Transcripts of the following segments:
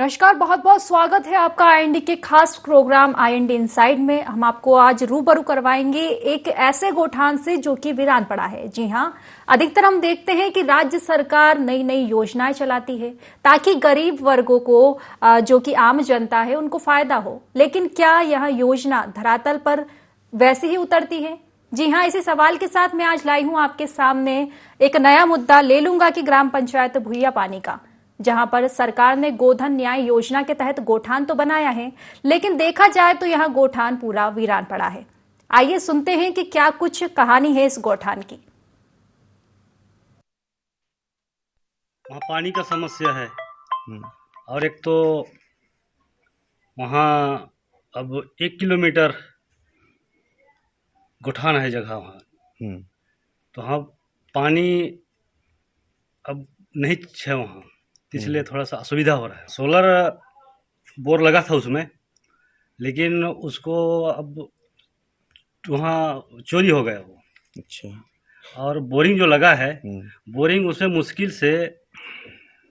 नमस्कार, बहुत बहुत स्वागत है आपका आईएनडी के खास प्रोग्राम आईएनडी इनसाइड में। हम आपको आज रूबरू करवाएंगे एक ऐसे गोठान से जो कि वीरान पड़ा है। जी हां, अधिकतर हम देखते हैं कि राज्य सरकार नई नई योजनाएं चलाती है ताकि गरीब वर्गों को जो कि आम जनता है उनको फायदा हो, लेकिन क्या यह योजना धरातल पर वैसे ही उतरती है? जी हां, इसी सवाल के साथ मैं आज लाई हूं आपके सामने एक नया मुद्दा ले लूंगा कि ग्राम पंचायत भुइया पानी का, जहां पर सरकार ने गोधन न्याय योजना के तहत गोठान तो बनाया है, लेकिन देखा जाए तो यह गोठान पूरा वीरान पड़ा है। आइए सुनते हैं कि क्या कुछ कहानी है इस गोठान की। वहाँ पानी का समस्या है और एक तो वहाँ अब 1 किलोमीटर गोठान है जगह वहाँ, तो हाँ पानी अब नहीं है वहाँ, इसलिए थोड़ा सा असुविधा हो रहा है। सोलर बोर लगा था उसमें, लेकिन उसको अब वहाँ चोरी हो गया वो। अच्छा। और बोरिंग जो लगा है, बोरिंग उसमें मुश्किल से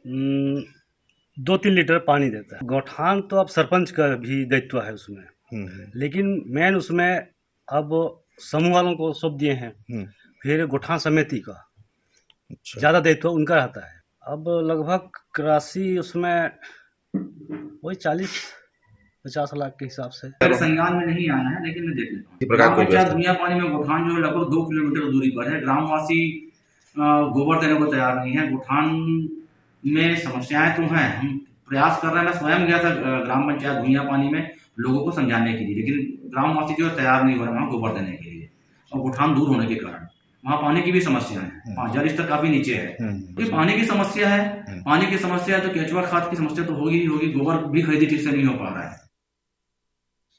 2-3 लीटर पानी देता है। गोठान तो अब सरपंच का भी दायित्व है उसमें, लेकिन मेन उसमें अब समूह वालों को सौंप दिए हैं। फिर गोठान समिति का ज़्यादा दायित्व उनका रहता है। अब लगभग राशि उसमें वही 40-50 लाख के हिसाब से। मेरे संज्ञान में नहीं आया है, लेकिन मैं देख लेता हूँ। ग्राम पंचायत भुइया पानी में गोठान जो है लगभग 2 किलोमीटर दूरी पर है। ग्रामवासी गोबर देने को तैयार नहीं है। गोठान में समस्याएं तो हैं, हम प्रयास कर रहे हैं। मैं स्वयं गया था ग्राम पंचायत भुइया पानी में लोगों को समझाने के लिए, लेकिन ग्रामवासी जो है तैयार नहीं हो रहे वहाँ गोबर देने के लिए, और गोठान दूर होने के कारण वहाँ पानी की भी समस्या है। जल स्तर काफी नीचे है, क्योंकि पानी की समस्या है। पानी की समस्या है तो केचुआ खाद की समस्या तो होगी ही होगी। गोबर भी खरीदी ठीक से नहीं हो पा रहा है।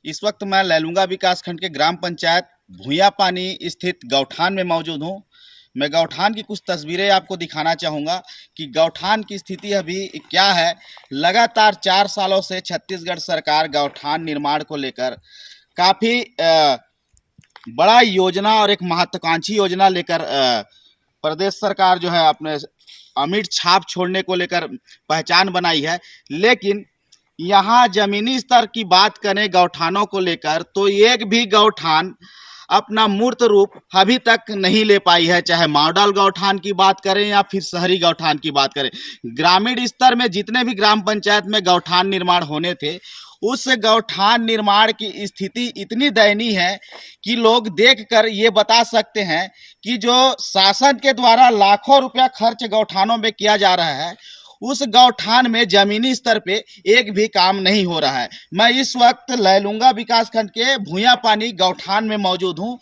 इस वक्त मैं लैलूंगा विकास खंड के ग्राम पंचायत भुइया पानी स्थित गौठान में मौजूद हूं। मैं गौठान की कुछ तस्वीरें आपको दिखाना चाहूँगा कि गौठान की स्थिति अभी क्या है। लगातार 4 सालों से छत्तीसगढ़ सरकार गौठान निर्माण को लेकर काफ़ी बड़ा योजना और एक महत्वाकांक्षी योजना लेकर प्रदेश सरकार जो है अपने अमिट छाप छोड़ने को लेकर पहचान बनाई है। लेकिन यहाँ जमीनी स्तर की बात करें गौठानों को लेकर, तो एक भी गौठान अपना मूर्त रूप अभी तक नहीं ले पाई है। चाहे मॉडल गौठान की बात करें या फिर शहरी गौठान की बात करें, ग्रामीण स्तर में जितने भी ग्राम पंचायत में गौठान निर्माण होने थे, उस गौठान निर्माण की स्थिति इतनी दयनीय है कि लोग देखकर ये बता सकते हैं कि जो शासन के द्वारा लाखों रुपया खर्च गौठानों में किया जा रहा है, उस गौठान में जमीनी स्तर पे एक भी काम नहीं हो रहा है। मैं इस वक्त लैलूंगा विकास खंड के भुइया पानी गौठान में मौजूद हूं।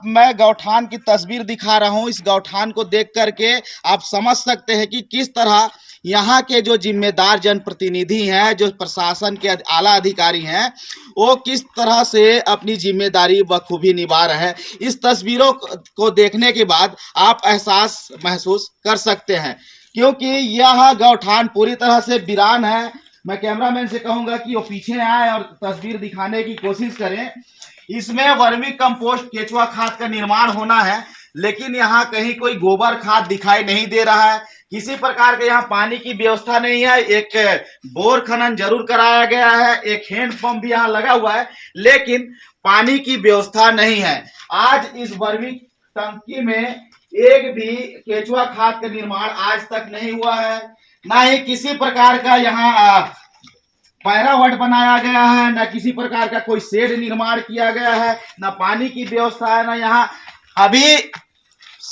मैं गौठान की तस्वीर दिखा रहा हूं। इस गौठान को देख करके आप समझ सकते हैं कि किस तरह यहाँ के जो जिम्मेदार जनप्रतिनिधि हैं, जो प्रशासन के आला अधिकारी हैं, वो किस तरह से अपनी जिम्मेदारी बखूबी निभा रहे हैं। इस तस्वीरों को देखने के बाद आप एहसास महसूस कर सकते हैं, क्योंकि यह गौठान पूरी तरह से वीरान है। मैं कैमरामैन से कहूंगा कि वो पीछे आए और तस्वीर दिखाने की कोशिश करें। इसमें वर्मी कंपोस्ट केचुआ खाद का निर्माण होना है, लेकिन यहाँ कहीं कोई गोबर खाद दिखाई नहीं दे रहा है। किसी प्रकार के यहाँ पानी की व्यवस्था नहीं है। एक बोर खनन जरूर कराया गया है, एक हैंड पंप भी यहाँ लगा हुआ है, लेकिन पानी की व्यवस्था नहीं है। आज इस वर्मी टंकी में एक भी केचुआ खाद का निर्माण आज तक नहीं हुआ है। ना ही किसी प्रकार का यहाँ पैरावट बनाया गया है, ना किसी प्रकार का कोई शेड निर्माण किया गया है, ना पानी की व्यवस्था है, ना यहाँ अभी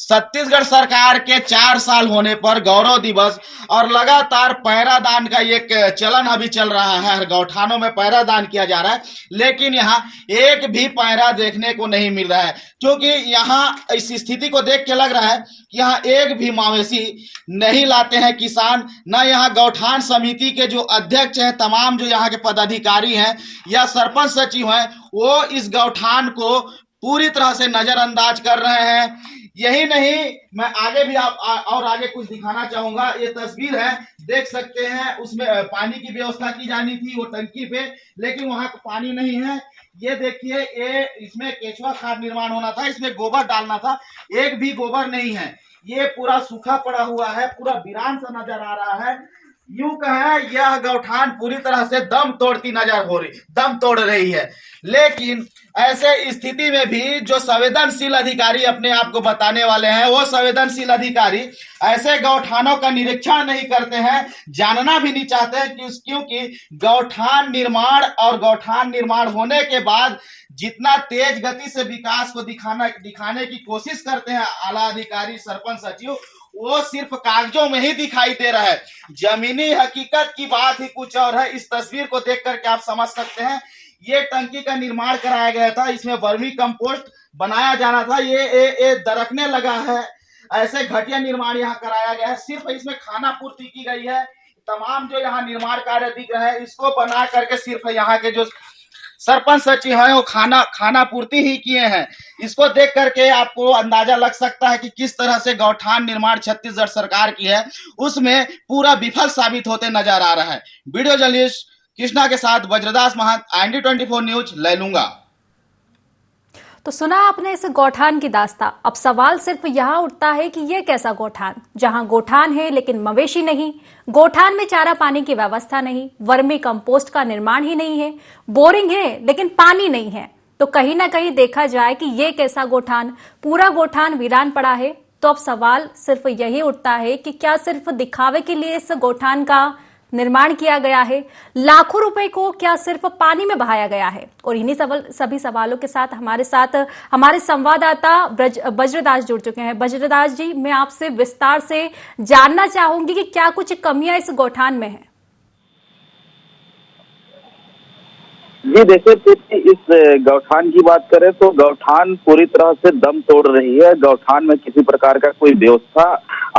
छत्तीसगढ़ सरकार के 4 साल होने पर गौरव दिवस और लगातार पैरादान का एक चलन अभी चल रहा है। हर गौठानों में पैरादान किया जा रहा है, लेकिन यहाँ एक भी पैरा देखने को नहीं मिल रहा है, क्योंकि यहाँ इस स्थिति को देख के लग रहा है कि यहाँ एक भी मवेशी नहीं लाते हैं किसान। न यहाँ गौठान समिति के जो अध्यक्ष हैं, तमाम जो यहाँ के पदाधिकारी हैं या सरपंच सचिव हैं, वो इस गौठान को पूरी तरह से नजरअंदाज कर रहे हैं। यही नहीं, मैं आगे भी और आगे कुछ दिखाना चाहूंगा। ये तस्वीर है, देख सकते हैं, उसमें पानी की व्यवस्था की जानी थी वो टंकी पे, लेकिन वहां पानी नहीं है। ये देखिए, ये इसमें केचुआ खाद निर्माण होना था, इसमें गोबर डालना था, एक भी गोबर नहीं है। ये पूरा सूखा पड़ा हुआ है, पूरा वीरान सा नजर आ रहा है। यूं कहें यह गौठान पूरी तरह से दम तोड़ रही है। लेकिन ऐसे स्थिति में भी जो संवेदनशील अधिकारी अपने आप को बताने वाले हैं, वो संवेदनशील अधिकारी ऐसे गौठानों का निरीक्षण नहीं करते हैं, जानना भी नहीं चाहते हैं क्योंकि गौठान निर्माण होने के बाद जितना तेज गति से विकास को दिखाने की कोशिश करते हैं आला अधिकारी, सरपंच, सचिव, वो सिर्फ कागजों में ही दिखाई दे रहा है। जमीनी हकीकत की बात ही कुछ और है। इस तस्वीर को देख करके आप समझ सकते हैं। ये टंकी का निर्माण कराया गया था, इसमें वर्मी कंपोस्ट बनाया जाना था, ये दरकने लगा है। ऐसे घटिया निर्माण यहाँ कराया गया है। सिर्फ इसमें खाना पूर्ति की गई है। तमाम जो यहाँ निर्माण कार्य दिख रहे हैं, इसको बना करके सिर्फ यहाँ के जो सरपंच सचिव हैं वो खाना पूर्ति ही किए हैं। इसको देख करके आपको अंदाजा लग सकता है कि किस तरह से गौठान निर्माण छत्तीसगढ़ सरकार की है, उसमें पूरा विफल साबित होते नजर आ रहा है। वीडियो जर्नलिस्ट कृष्णा के साथ वज्रदास महंत, IND24 न्यूज, लैलूंगा। तो सुना आपने इस गौठान की दास्तां। अब सवाल सिर्फ यहाँ उठता है कि यह कैसा गौठान, जहां गौठान है लेकिन मवेशी नहीं, गौठान में चारा पानी की व्यवस्था नहीं, वर्मी कंपोस्ट का निर्माण ही नहीं है, बोरिंग है लेकिन पानी नहीं है। तो कहीं ना कहीं देखा जाए कि यह कैसा गौठान, पूरा गौठान वीरान पड़ा है। तो अब सवाल सिर्फ यही उठता है कि क्या सिर्फ दिखावे के लिए इस गौठान का निर्माण किया गया है? लाखों रुपए को क्या सिर्फ पानी में बहाया गया है? और इन्हीं सभी सवालों के साथ हमारे संवाददाता वज्रदास जुड़ चुके हैं। वज्रदास जी, मैं आपसे विस्तार से जानना चाहूंगी कि क्या कुछ कमियां इस गौठान में है? जी देखिए, इस गौठान की बात करें तो गौठान पूरी तरह से दम तोड़ रही है। गौठान में किसी प्रकार का कोई व्यवस्था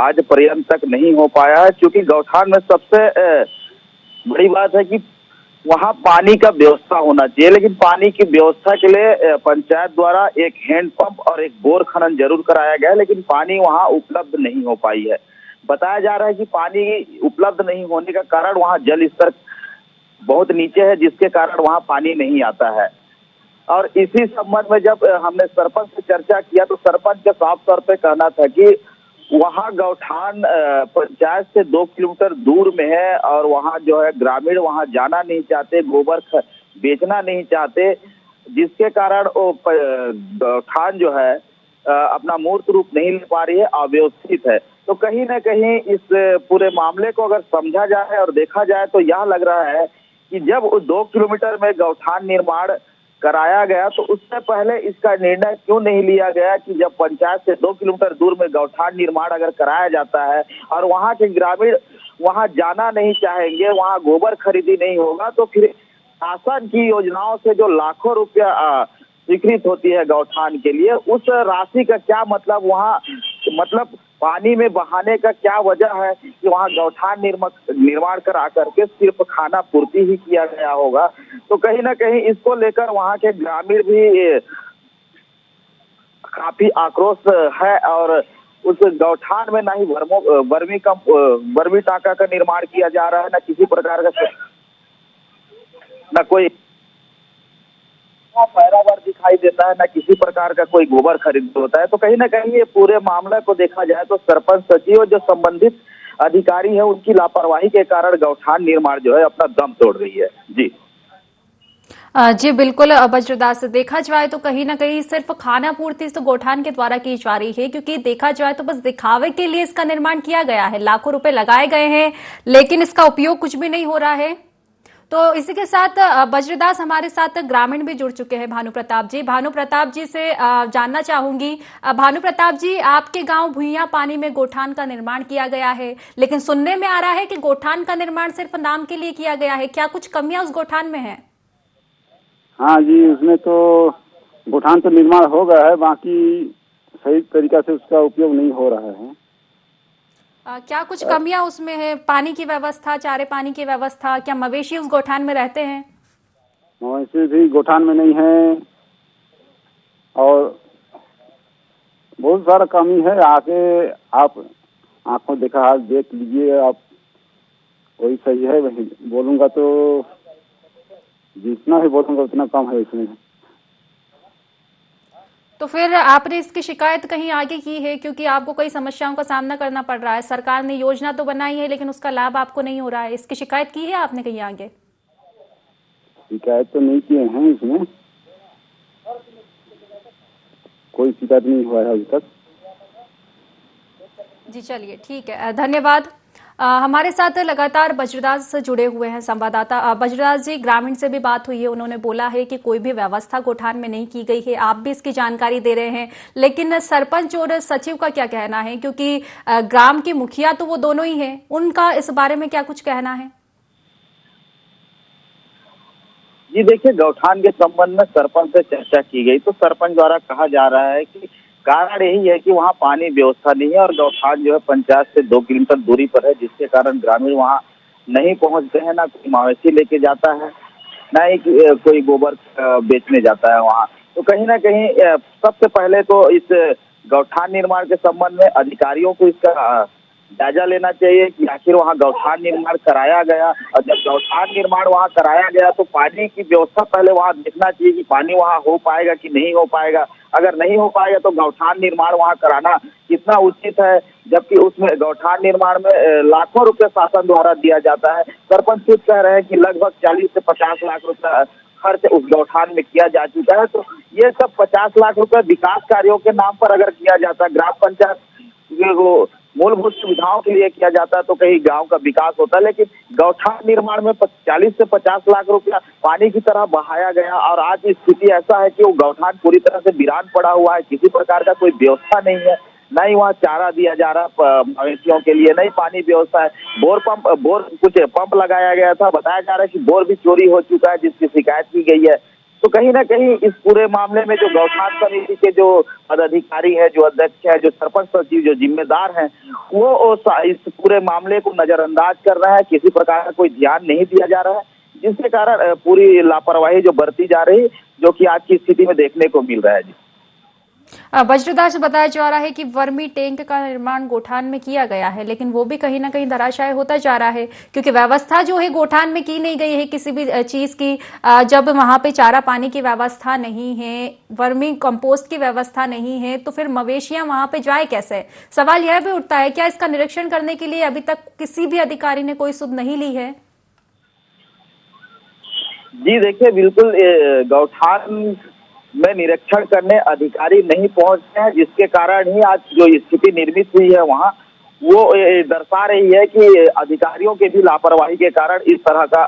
आज पर्यंत तक नहीं हो पाया है, क्योंकि गौठान में सबसे बड़ी बात है कि वहाँ पानी का व्यवस्था होना चाहिए। लेकिन पानी की व्यवस्था के लिए पंचायत द्वारा एक हैंडपंप और एक बोर खनन जरूर कराया गया है, लेकिन पानी वहाँ उपलब्ध नहीं हो पाई है। बताया जा रहा है कि पानी उपलब्ध नहीं होने का कारण वहाँ जल स्तर बहुत नीचे है, जिसके कारण वहाँ पानी नहीं आता है। और इसी संबंध में जब हमने सरपंच से चर्चा किया तो सरपंच का साफ तौर पे कहना था कि वहाँ गौठान पंचायत से 2 किलोमीटर दूर में है और वहाँ जो है ग्रामीण वहाँ जाना नहीं चाहते, गोबर बेचना नहीं चाहते, जिसके कारण वो गौठान जो है अपना मूर्त रूप नहीं ले पा रही है, अव्यवस्थित है। तो कहीं ना कहीं इस पूरे मामले को अगर समझा जाए और देखा जाए तो यह लग रहा है कि जब 2 किलोमीटर में गौठान निर्माण कराया गया तो उससे पहले इसका निर्णय क्यों नहीं लिया गया कि जब पंचायत से 2 किलोमीटर दूर में गौठान निर्माण अगर कराया जाता है और वहाँ के ग्रामीण वहाँ जाना नहीं चाहेंगे, वहाँ गोबर खरीदी नहीं होगा, तो फिर शासन की योजनाओं से जो लाखों रुपया स्वीकृत होती है गौठान के लिए, उस राशि का क्या मतलब वहाँ पानी में बहाने का क्या वजह है कि वहाँ गौठान निर्माण करा करके सिर्फ खाना पूर्ति ही किया गया होगा। तो कहीं ना कहीं इसको लेकर वहाँ के ग्रामीण भी काफी आक्रोश है और उस गौठान में ना ही वर्मी टाका का निर्माण किया जा रहा है, ना किसी प्रकार का न कोई पैदावार दिखाई देता है, ना किसी प्रकार का कोई गोबर खरीद होता है। तो कहीं ना कहीं ये पूरे मामले को देखा जाए तो सरपंच सचिव जो संबंधित अधिकारी है उनकी लापरवाही के कारण गौठान निर्माण जो है अपना दम तोड़ रही है। जी बिल्कुल वज्रदास, देखा जाए तो कहीं ना कहीं सिर्फ खाना पूर्ति तो गौठान के द्वारा की जा रही है, क्योंकि देखा जाए तो बस दिखावे के लिए इसका निर्माण किया गया है। लाखों रुपए लगाए गए हैं लेकिन इसका उपयोग कुछ भी नहीं हो रहा है। तो इसी के साथ वज्रदास, हमारे साथ ग्रामीण भी जुड़ चुके हैं भानु प्रताप जी से जानना चाहूंगी। भानु प्रताप जी, आपके गांव भुइयां पानी में गौठान का निर्माण किया गया है, लेकिन सुनने में आ रहा है कि गौठान का निर्माण सिर्फ नाम के लिए किया गया है। क्या कुछ कमियां उस गौठान में है? हाँ जी, उसमें तो गौठान तो निर्माण हो गया है, बाकी सही तरीका से उसका उपयोग नहीं हो रहा है। क्या कुछ कमियां उसमें है? पानी की व्यवस्था, चारे पानी की व्यवस्था, क्या मवेशी उस गौठान में रहते हैं? मवेशी भी गौठान में नहीं है और बहुत सारा कमी है। आके आप आंखों देखा हाल देख लीजिए, आप वही सही है। वही बोलूँगा तो जितना भी बोलूँगा उतना कम है इसमें। तो फिर आपने इसकी शिकायत कहीं आगे की है, क्योंकि आपको कई समस्याओं का सामना करना पड़ रहा है। सरकार ने योजना तो बनाई है लेकिन उसका लाभ आपको नहीं हो रहा है। इसकी शिकायत की है आपने कहीं आगे? शिकायत तो नहीं किए हैं, इसमें कोई शिकायत नहीं हुआ है अभी तक। जी चलिए, ठीक है, धन्यवाद। हमारे साथ लगातार बज्रदास से जुड़े हुए हैं संवाददाता। बज्रदास जी, ग्रामीण से भी बात हुई है, उन्होंने बोला है कि कोई भी व्यवस्था गोठान में नहीं की गई है। आप भी इसकी जानकारी दे रहे हैं, लेकिन सरपंच और सचिव का क्या कहना है? क्योंकि ग्राम के मुखिया तो वो दोनों ही हैं, उनका इस बारे में क्या कुछ कहना है? जी देखिए, गौठान के संबंध में सरपंच से चर्चा की गई तो सरपंच द्वारा कहा जा रहा है कि कारण यही है कि वहाँ पानी व्यवस्था नहीं है और गौठान जो है पंचायत से 2 किलोमीटर दूरी पर है, जिसके कारण ग्रामीण वहाँ नहीं पहुँचते हैं। ना कोई मवेशी लेके जाता है, ना ही कोई गोबर बेचने जाता है वहाँ। तो कहीं ना कहीं सबसे पहले तो इस गौठान निर्माण के संबंध में अधिकारियों को इसका जायजा लेना चाहिए कि आखिर वहाँ गौठान निर्माण कराया गया, और जब गौठान निर्माण वहाँ कराया गया तो पानी की व्यवस्था पहले वहाँ देखना चाहिए कि पानी वहाँ हो पाएगा कि नहीं हो पाएगा। अगर नहीं हो पाएगा तो गौठान निर्माण वहाँ कराना कितना उचित है, जबकि उसमें गौठान निर्माण में लाखों रुपए शासन द्वारा दिया जाता है। सरपंच खुद कह रहे हैं कि लगभग 40 से 50 लाख रुपए खर्च उस गौठान में किया जा चुका है। तो ये सब 50 लाख रुपए विकास कार्यों के नाम पर अगर किया जाता, ग्राम पंचायत वो मूलभूत सुविधाओं के लिए किया जाता है तो कहीं गांव का विकास होता है, लेकिन गौठान निर्माण में 40 से 50 लाख रुपया पानी की तरह बहाया गया और आज स्थिति ऐसा है कि वो गौठान पूरी तरह से वीरान पड़ा हुआ है। किसी प्रकार का कोई व्यवस्था नहीं है, न ही वहाँ चारा दिया जा रहा मवेशियों के लिए, न ही पानी व्यवस्था है। बोर कुछ पंप लगाया गया था, बताया जा रहा है कि बोर भी चोरी हो चुका है, जिसकी शिकायत की गई है। तो कहीं ना कहीं इस पूरे मामले में जो गौठान समिति के जो पदाधिकारी है, जो अध्यक्ष है, जो सरपंच सचिव जो जिम्मेदार हैं, वो इस पूरे मामले को नजरअंदाज कर रहा है। किसी प्रकार का कोई ध्यान नहीं दिया जा रहा है, जिसके कारण पूरी लापरवाही जो बरती जा रही, जो कि आज की स्थिति में देखने को मिल रहा है। जी वज्रदास, बताया जा रहा है कि वर्मी टैंक का निर्माण गोठान में किया गया है, लेकिन वो भी कहीं ना कहीं धराशायी होता जा रहा है, क्योंकि व्यवस्था जो है गोठान में की नहीं गई है किसी भी चीज की। जब वहां पे चारा पानी की व्यवस्था नहीं है, वर्मी कंपोस्ट की व्यवस्था नहीं है, तो फिर मवेशियां वहां पे जाए कैसे? सवाल यह भी उठता है, क्या इसका निरीक्षण करने के लिए अभी तक किसी भी अधिकारी ने कोई सुध नहीं ली है? जी देखिए, बिल्कुल गौठान में निरीक्षण करने अधिकारी नहीं पहुंचते हैं, जिसके कारण ही आज जो स्थिति निर्मित हुई है वहाँ वो दर्शा रही है कि अधिकारियों के भी लापरवाही के कारण इस तरह का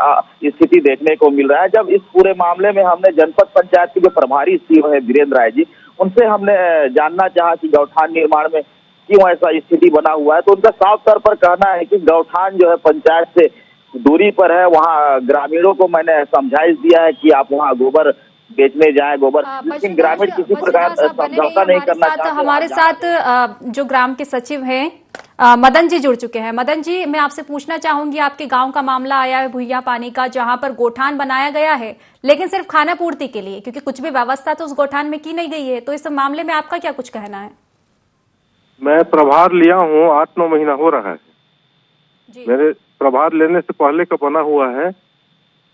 स्थिति देखने को मिल रहा है। जब इस पूरे मामले में हमने जनपद पंचायत के जो प्रभारी सीओ है वीरेंद्र राय जी, उनसे हमने जानना चाहा कि गौठान निर्माण में क्यों ऐसा स्थिति बना हुआ है, तो उनका साफ तौर पर कहना है कि गौठान जो है पंचायत से दूरी पर है। वहाँ ग्रामीणों को मैंने समझाइश दिया है कि आप वहाँ गोबर बेचने जाए, गोबर, लेकिन ग्रामीण किसी प्रकार समझौता नहीं करना चाहते। हमारे साथ जो ग्राम के सचिव हैं मदन जी जुड़ चुके हैं। मदन जी, मैं आपसे पूछना चाहूंगी, आपके गांव का मामला आया है भुइया पानी का, जहां पर गोठान बनाया गया है लेकिन सिर्फ खाना पूर्ति के लिए, क्योंकि कुछ भी व्यवस्था तो उस गोठान में की नहीं गई है। तो इस मामले में आपका क्या कुछ कहना है? मैं प्रभार लिया हूँ, 8-9 महीना हो रहा है जी। मेरे प्रभार लेने से पहले का बना हुआ है,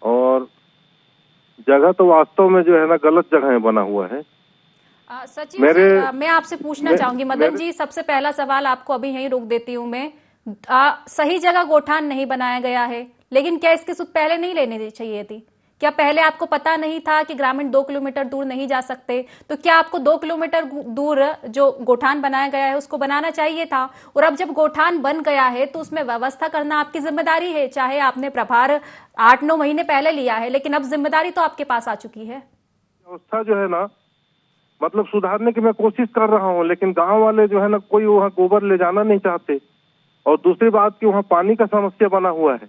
और जगह तो वास्तव में जो है ना गलत जगह बना हुआ है। सचिव मैं आपसे पूछना चाहूंगी मदन जी, सबसे पहला सवाल आपको अभी यहीं रोक देती हूँ मैं। सही जगह गोठान नहीं बनाया गया है, लेकिन क्या इसकी सुध पहले नहीं लेनी चाहिए थी? क्या पहले आपको पता नहीं था कि ग्रामीण 2 किलोमीटर दूर नहीं जा सकते? तो क्या आपको 2 किलोमीटर दूर जो गोठान बनाया गया है उसको बनाना चाहिए था? और अब जब गोठान बन गया है तो उसमें व्यवस्था करना आपकी जिम्मेदारी है, चाहे आपने प्रभार 8-9 महीने पहले लिया है, लेकिन अब जिम्मेदारी तो आपके पास आ चुकी है। व्यवस्था जो है ना, मतलब सुधारने की मैं कोशिश कर रहा हूँ, लेकिन गाँव वाले जो है ना कोई वहाँ गोबर ले जाना नहीं चाहते, और दूसरी बात की वहाँ पानी का समस्या बना हुआ है।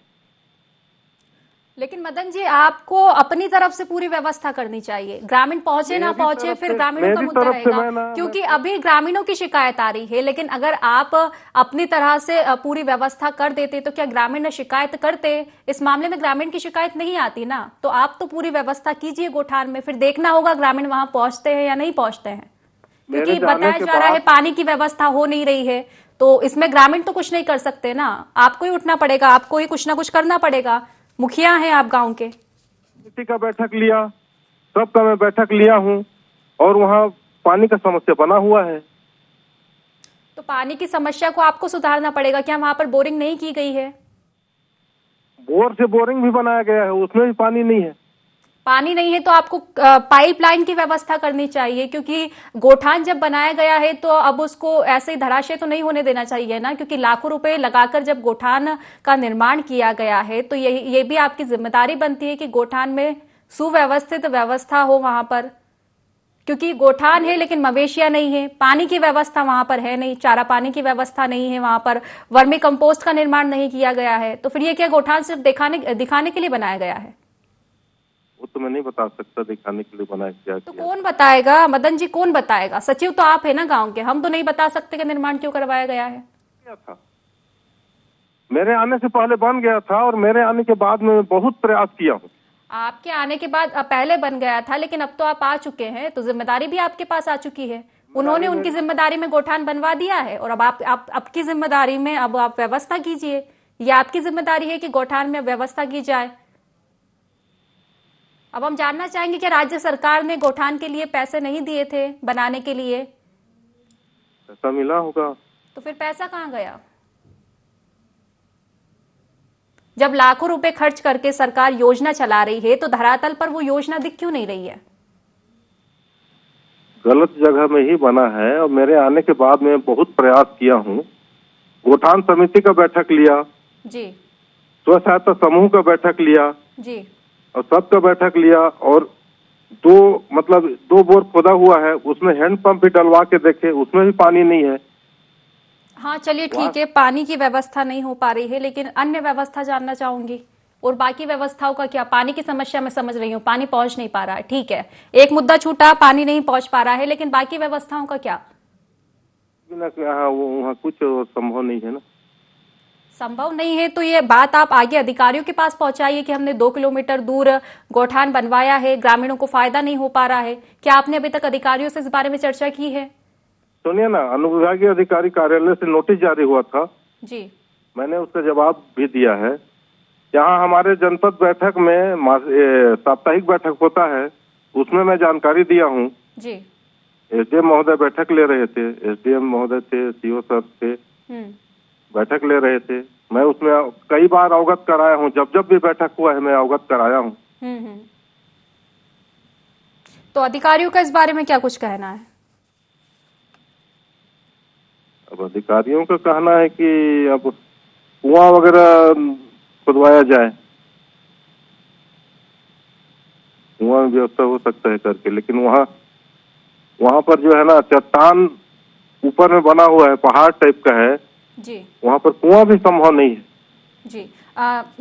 लेकिन मदन जी, आपको अपनी तरफ से पूरी व्यवस्था करनी चाहिए। ग्रामीण पहुंचे ना पहुंचे फिर ग्रामीणों का मुद्दा रहेगा, क्योंकि अभी ग्रामीणों की शिकायत आ रही है। लेकिन अगर आप अपनी तरह से पूरी व्यवस्था कर देते तो क्या ग्रामीण शिकायत करते? इस मामले में ग्रामीण की शिकायत नहीं आती ना, तो आप तो पूरी व्यवस्था कीजिए गोठान में, फिर देखना होगा ग्रामीण वहां पहुंचते हैं या नहीं पहुंचते हैं। क्योंकि बताया जा रहा है पानी की व्यवस्था हो नहीं रही है, तो इसमें ग्रामीण तो कुछ नहीं कर सकते ना, आपको ही उठना पड़ेगा, आपको ही कुछ ना कुछ करना पड़ेगा। मुखिया हैं आप गांव के। समिति का बैठक लिया, सबका मैं बैठक लिया हूँ, और वहाँ पानी का समस्या बना हुआ है। तो पानी की समस्या को आपको सुधारना पड़ेगा। क्या वहां पर बोरिंग नहीं की गई है? बोर से बोरिंग भी बनाया गया है, उसमें भी पानी नहीं है। पानी नहीं है तो आपको पाइपलाइन की व्यवस्था करनी चाहिए, क्योंकि गोठान जब बनाया गया है तो अब उसको ऐसे ही धराशय तो नहीं होने देना चाहिए ना, क्योंकि लाखों रुपए लगाकर जब गोठान का निर्माण किया गया है तो ये भी आपकी जिम्मेदारी बनती है कि गोठान में सुव्यवस्थित व्यवस्था हो वहां पर, क्योंकि गोठान है लेकिन मवेशियां नहीं है, पानी की व्यवस्था वहां पर है नहीं, चारा पानी की व्यवस्था नहीं है वहां पर, वर्मी कंपोस्ट का निर्माण नहीं किया गया है। तो फिर ये क्या गोठान सिर्फ दिखाने के लिए बनाया गया है? वो तो मैं नहीं बता सकता दिखाने के लिए बनाया क्या तो किया। कौन बताएगा मदन जी, कौन बताएगा? सचिव तो आप है ना गांव के, हम तो नहीं बता सकते कि निर्माण क्यों करवाया गया है। क्या था, मेरे आने से पहले बन गया था और मेरे आने के बाद में बहुत प्रयास किया हूँ। आपके आने के बाद पहले बन गया था, लेकिन अब तो आप आ चुके हैं तो जिम्मेदारी भी आपके पास आ चुकी है। उन्होंने उनकी जिम्मेदारी में गोठान बनवा दिया है और अब आप आपकी जिम्मेदारी में अब आप व्यवस्था कीजिए। ये आपकी जिम्मेदारी है कि गोठान में व्यवस्था की जाए। अब हम जानना चाहेंगे कि राज्य सरकार ने गोठान के लिए पैसे नहीं दिए थे बनाने के लिए? पैसा मिला होगा। तो फिर पैसा कहाँ गया? जब लाखों रुपए खर्च करके सरकार योजना चला रही है तो धरातल पर वो योजना दिख क्यों नहीं रही है? गलत जगह में ही बना है और मेरे आने के बाद में बहुत प्रयास किया हूँ। गोठान समिति का बैठक लिया जी, स्व सहायता समूह का बैठक लिया जी, और सबका बैठक लिया और दो बोर खोदा हुआ है, उसमें हैंडपंप भी डलवा के देखे, उसमें भी पानी नहीं है। हाँ चलिए ठीक है, पानी की व्यवस्था नहीं हो पा रही है, लेकिन अन्य व्यवस्था जानना चाहूंगी। और बाकी व्यवस्थाओं का क्या? पानी की समस्या मैं समझ रही हूँ, पानी पहुंच नहीं पा रहा है, ठीक है, एक मुद्दा छूटा, पानी नहीं पहुंच पा रहा है, लेकिन बाकी व्यवस्थाओं का क्या? वहाँ कुछ संभव नहीं है ना। संभव नहीं है तो ये बात आप आगे अधिकारियों के पास पहुंचाइए कि हमने 2 किलोमीटर दूर गोठान बनवाया है, ग्रामीणों को फायदा नहीं हो पा रहा है। क्या आपने अभी तक अधिकारियों से इस बारे में चर्चा की है? सुनिए ना, अनुविभागीय अधिकारी कार्यालय से नोटिस जारी हुआ था जी, मैंने उसका जवाब भी दिया है। यहाँ हमारे जनपद बैठक में साप्ताहिक बैठक होता है, उसमें मैं जानकारी दिया हूँ जी। एसडीएम महोदय बैठक ले रहे थे, एसडीएम महोदय थे, सीओ सर थे, बैठक ले रहे थे। मैं उसमें कई बार अवगत कराया हूँ, जब भी बैठक हुआ है मैं अवगत कराया हूँ। तो अधिकारियों का इस बारे में क्या कुछ कहना है? अब अधिकारियों का कहना है कि अब कुआं वगैरह खुदवाया जाए, कुआं में व्यवस्था हो सकता है करके, लेकिन वहाँ पर जो है ना चट्टान ऊपर में बना हुआ है, पहाड़ टाइप का है जी, वहाँ पर कुआं भी संभव नहीं है जी।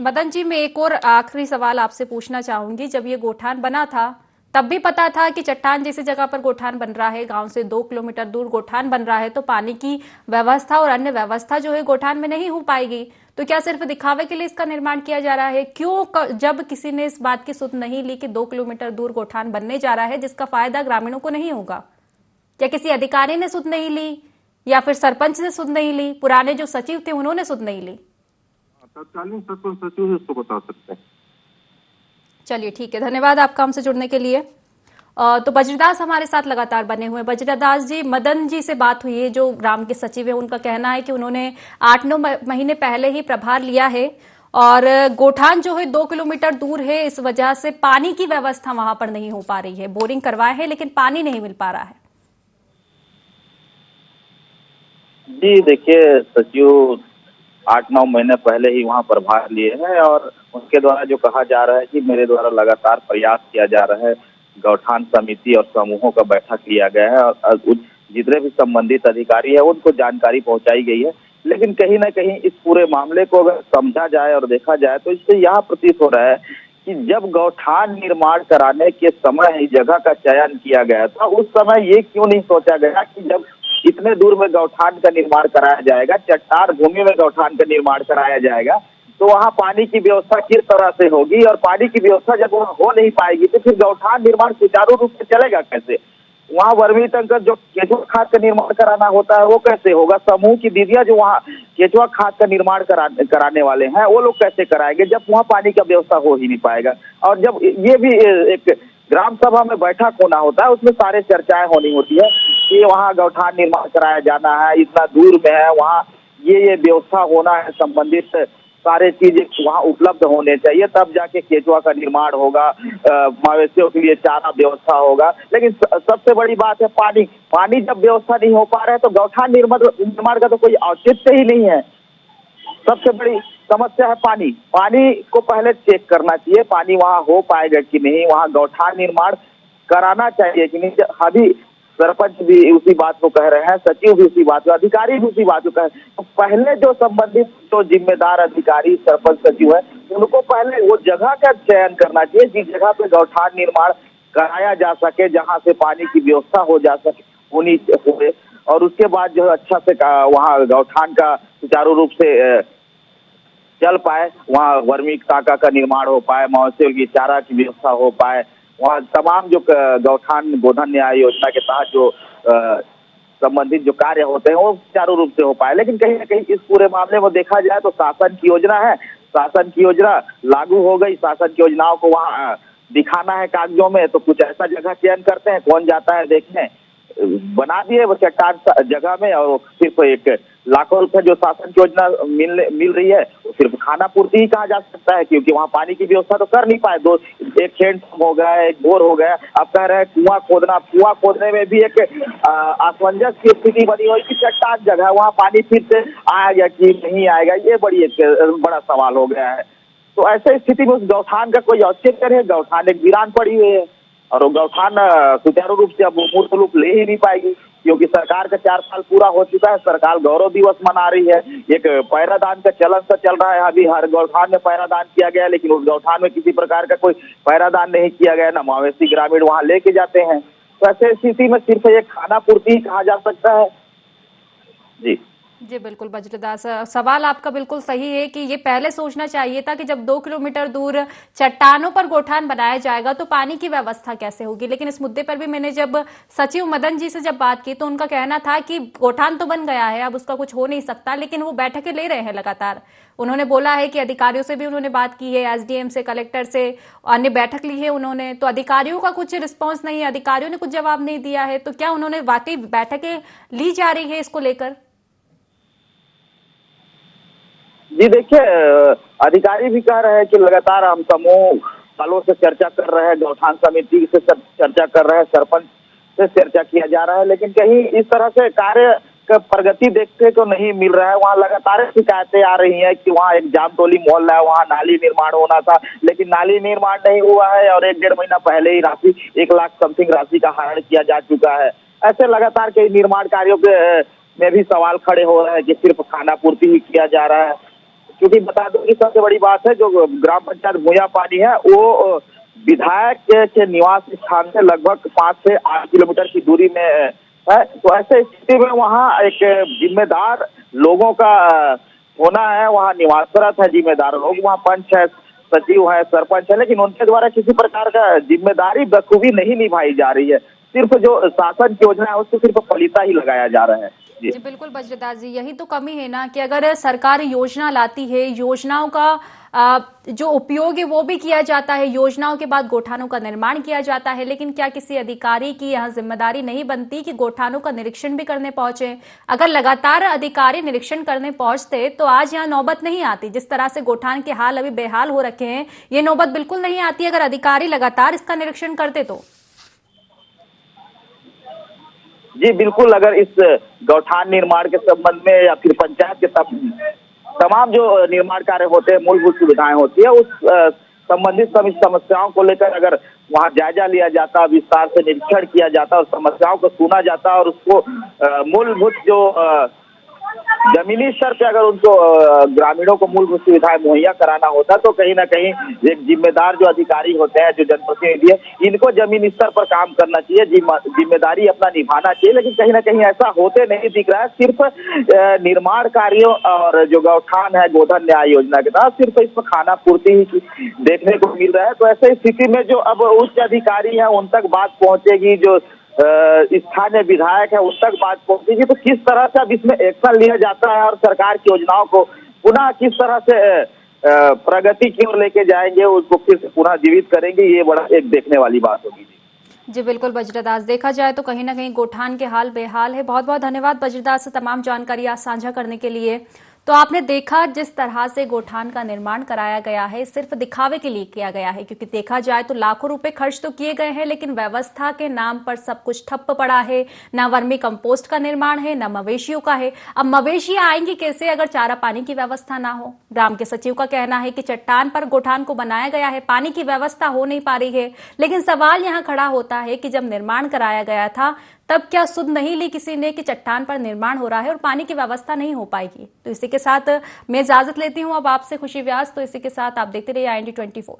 मदन जी, मैं एक और आखिरी सवाल आपसे पूछना चाहूंगी। जब ये गोठान बना था तब भी पता था कि चट्टान जैसी जगह पर गोठान बन रहा है, गांव से 2 किलोमीटर दूर गोठान बन रहा है, तो पानी की व्यवस्था और अन्य व्यवस्था जो है गोठान में नहीं हो पाएगी। तो क्या सिर्फ दिखावे के लिए इसका निर्माण किया जा रहा है? क्यों जब किसी ने इस बात की सुध नहीं ली कि 2 किलोमीटर दूर गोठान बनने जा रहा है जिसका फायदा ग्रामीणों को नहीं होगा? क्या किसी अधिकारी ने सुध नहीं ली या फिर सरपंच ने सुध नहीं ली, पुराने जो सचिव थे उन्होंने सुध नहीं ली? तत्कालीन सरपंच सचिव उसको बता सकते हैं। चलिए ठीक है, धन्यवाद आपका हमसे जुड़ने के लिए। तो बज्रदास हमारे साथ लगातार बने हुए हैं। बज्रदास जी, मदन जी से बात हुई है जो ग्राम के सचिव है, उनका कहना है कि उन्होंने 8-9 महीने पहले ही प्रभार लिया है और गोठान जो है 2 किलोमीटर दूर है, इस वजह से पानी की व्यवस्था वहां पर नहीं हो पा रही है। बोरिंग करवाए हैं लेकिन पानी नहीं मिल पा रहा है। जी देखिए, सचिव 8-9 महीने पहले ही वहाँ प्रभार लिए हैं और उनके द्वारा जो कहा जा रहा है कि मेरे द्वारा लगातार प्रयास किया जा रहा है, गौठान समिति और समूहों का बैठक लिया गया है और जितने भी संबंधित अधिकारी है उनको जानकारी पहुंचाई गई है, लेकिन कहीं ना कहीं इस पूरे मामले को अगर समझा जाए और देखा जाए तो इससे यह प्रतीत हो रहा है कि जब गौठान निर्माण कराने के समय इस जगह का चयन किया गया था, उस समय ये क्यों नहीं सोचा गया कि जब इतने दूर में गौठान का निर्माण कराया जाएगा, चट्टान भूमि में गौठान का निर्माण कराया जाएगा, तो वहाँ पानी की व्यवस्था किस तरह से होगी और पानी की व्यवस्था जब वहाँ हो नहीं पाएगी तो फिर गौठान निर्माण सुचारू रूप से चलेगा कैसे? वहाँ वर्मी तंत्र जो केचुआ खाद का निर्माण कराना होता है वो कैसे होगा? समूह की दीदियां जो वहाँ केचुआ खाद का निर्माण कराने वाले हैं वो लोग कैसे कराएंगे जब वहाँ पानी का व्यवस्था हो ही नहीं पाएगा? और जब ये भी एक ग्राम सभा में बैठक होना होता है, उसमें सारे चर्चाएं होनी होती है कि वहाँ गौठान निर्माण कराया जाना है, इतना दूर में है, वहाँ ये व्यवस्था होना है, संबंधित सारे चीजें वहाँ उपलब्ध होने चाहिए, तब जाके केचुआ का निर्माण होगा, मवेशियों के लिए चारा व्यवस्था होगा। लेकिन सबसे बड़ी बात है पानी। पानी जब व्यवस्था नहीं हो पा रहा है तो गौठान निर्माण का तो कोई औचित्य ही नहीं है। सबसे बड़ी समस्या है पानी। पानी को पहले चेक करना चाहिए, पानी वहाँ हो पाएगा कि नहीं, वहाँ गौठान निर्माण कराना चाहिए कि नहीं। अभी सरपंच भी उसी बात को कह रहे हैं, सचिव भी उसी बात को, अधिकारी भी उसी बात को कह रहे हैं। तो पहले जो संबंधित जो जिम्मेदार अधिकारी सरपंच सचिव है, उनको पहले वो जगह का चयन करना चाहिए जिस जगह पे गौठान निर्माण कराया जा सके, जहाँ से पानी की व्यवस्था हो जा सके होनी हो, और उसके बाद जो अच्छा से वहाँ गौठान का सुचारू रूप से चल पाए, वहाँ वर्मी टाका का निर्माण हो पाए, मवेशियों की चारा की व्यवस्था हो पाए, वहाँ तमाम जो गौठान गोधन न्याय योजना के तहत जो संबंधित जो कार्य होते हैं वो सुचारू रूप से हो पाए। लेकिन कहीं ना कहीं इस पूरे मामले में देखा जाए तो शासन की योजना है, शासन की योजना लागू हो गई, शासन की योजनाओं को वहाँ दिखाना है कागजों में, तो कुछ ऐसा जगह चयन करते हैं, कौन जाता है देखने, बना दिए वो चट्टान जगह में, और सिर्फ एक लाखों रुपए जो शासन की योजना मिल रही है वो सिर्फ खाना पूर्ति ही कहा जा सकता है, क्योंकि वहाँ पानी की व्यवस्था तो कर नहीं पाए। एक हैंड हो गया, एक बोर हो गया, अब कह रहे हैं कुआं खोदना। कुआं खोदने में भी एक असमंजस की स्थिति बनी हुई कि चट्टान जगह है, वहाँ पानी फिर से आएगा कि नहीं आएगा, ये बड़ा सवाल हो गया है। तो ऐसे स्थिति में उस गौठान का कोई औचित्य नहीं है। गौठान एक वीरान पड़ी हुई है और वो गौठान सुचारू रूप से अब मूर्त रूप ले ही नहीं पाएगी, क्योंकि सरकार का 4 साल पूरा हो चुका है। सरकार गौरव दिवस मना रही है, एक पैरादान का चलन सा चल रहा है। अभी हर गौठान में पैरादान किया गया, लेकिन उस गौठान में किसी प्रकार का कोई पैरादान नहीं किया गया, ना मवेशी ग्रामीण वहाँ लेके जाते हैं। तो ऐसे स्थिति में सिर्फ एक खाना पूर्ति ही कहा जा सकता है। जी बिल्कुल बज्रदास, सवाल आपका बिल्कुल सही है कि ये पहले सोचना चाहिए था कि जब 2 किलोमीटर दूर चट्टानों पर गोठान बनाया जाएगा तो पानी की व्यवस्था कैसे होगी। लेकिन इस मुद्दे पर भी मैंने जब सचिव मदन जी से जब बात की तो उनका कहना था कि गोठान तो बन गया है, अब उसका कुछ हो नहीं सकता, लेकिन वो बैठकें ले रहे हैं लगातार। उन्होंने बोला है कि अधिकारियों से भी उन्होंने बात की है, एसडीएम से, कलेक्टर से, अन्य बैठक ली है उन्होंने, तो अधिकारियों का कुछ रिस्पॉन्स नहीं है, अधिकारियों ने कुछ जवाब नहीं दिया है। तो क्या उन्होंने वाकई बैठकें ली जा रही है इसको लेकर? जी देखिए, अधिकारी भी कह रहे हैं कि लगातार हम समूह सालों से चर्चा कर रहे हैं, गौठान समिति से चर्चा कर रहे हैं, सरपंच से चर्चा किया जा रहा है, लेकिन कहीं इस तरह से कार्य का प्रगति देखते तो नहीं मिल रहा है। वहाँ लगातार शिकायतें आ रही हैं कि वहाँ एक जामतोली मोहल्ला है, वहाँ नाली निर्माण होना था, लेकिन नाली निर्माण नहीं हुआ है और 1-1.5 महीना पहले ही राशि 1 लाख समथिंग राशि का हरण किया जा चुका है। ऐसे लगातार कई निर्माण कार्यों के में भी सवाल खड़े हो रहे हैं कि सिर्फ खाना पूर्ति ही किया जा रहा है। क्योंकि बता दूं कि सबसे बड़ी बात है, जो ग्राम पंचायत भूया पानी है वो विधायक के निवास स्थान से लगभग 5 से 8 किलोमीटर की दूरी में है। तो ऐसे स्थिति में वहाँ एक जिम्मेदार लोगों का होना है, वहाँ निवासरत है जिम्मेदार लोग, वहाँ पंच है, सचिव है, सरपंच है, लेकिन उनके द्वारा किसी प्रकार का जिम्मेदारी बखूबी नहीं निभाई जा रही है। सिर्फ जो शासन की योजना है उसको सिर्फ फलीता ही लगाया जा रहा है। जी बिल्कुल बज्रदास जी, यही तो कमी है ना कि अगर सरकार योजना लाती है, योजनाओं का जो उपयोग है वो भी किया जाता है, योजनाओं के बाद गोठानों का निर्माण किया जाता है, लेकिन क्या किसी अधिकारी की यहाँ जिम्मेदारी नहीं बनती कि गोठानों का निरीक्षण भी करने पहुंचे? अगर लगातार अधिकारी निरीक्षण करने पहुंचते तो आज यहाँ नौबत नहीं आती। जिस तरह से गोठान के हाल अभी बेहाल हो रखे हैं, ये नौबत बिल्कुल नहीं आती अगर अधिकारी लगातार इसका निरीक्षण करते तो। जी बिल्कुल, अगर इस गौठान निर्माण के संबंध में या फिर पंचायत के तमाम जो निर्माण कार्य होते हैं, मूलभूत सुविधाएं होती है, उस संबंधित समस्याओं को लेकर अगर वहां जायजा लिया जाता, विस्तार से निरीक्षण किया जाता और समस्याओं को सुना जाता और उसको मूलभूत जो जमीनी स्तर पे अगर उनको ग्रामीणों को मूलभूत सुविधाएं मुहैया कराना होता तो कहीं ना कहीं एक जिम्मेदार जो अधिकारी होते हैं, जो जनप्रतिनिधि है, इनको जमीनी स्तर पर काम करना चाहिए, जिम्मेदारी अपना निभाना चाहिए। लेकिन कहीं ना कहीं ऐसा होते नहीं दिख रहा है। सिर्फ निर्माण कार्यों और जो गौठान है गोधन न्याय योजना के तहत सिर्फ इसमें खाना पूर्ति ही देखने को मिल रहा है। तो ऐसे स्थिति में जो अब उच्च अधिकारी है उन तक बात पहुंचेगी, जो स्थानीय विधायक है उन तक बात पहुंचेगी, तो किस तरह से अब इसमें एक्शन लिया जाता है और सरकार की योजनाओं को पुनः किस तरह से प्रगति की ओर लेके जाएंगे, उसको फिर से पुनः जीवित करेंगे, ये बड़ा एक देखने वाली बात होगी। जी बिल्कुल बज्रदास, देखा जाए तो कहीं ना कहीं गोठान के हाल बेहाल है। बहुत बहुत धन्यवाद बज्रदास से तमाम जानकारी आज साझा करने के लिए। तो आपने देखा जिस तरह से गोठान का निर्माण कराया गया है सिर्फ दिखावे के लिए किया गया है, क्योंकि देखा जाए तो लाखों रुपए खर्च तो किए गए हैं लेकिन व्यवस्था के नाम पर सब कुछ ठप्प पड़ा है। ना वर्मी कंपोस्ट का निर्माण है, ना मवेशियों का है। अब मवेशी आएंगी कैसे अगर चारा पानी की व्यवस्था ना हो। ग्राम के सचिव का कहना है कि चट्टान पर गोठान को बनाया गया है, पानी की व्यवस्था हो नहीं पा रही है। लेकिन सवाल यहाँ खड़ा होता है कि जब निर्माण कराया गया था तब क्या सुध नहीं ली किसी ने कि चट्टान पर निर्माण हो रहा है और पानी की व्यवस्था नहीं हो पाएगी। तो इसी के साथ मैं इजाजत लेती हूं अब आपसे, खुशी व्यास। तो इसी के साथ आप देखते रहिए IND 24।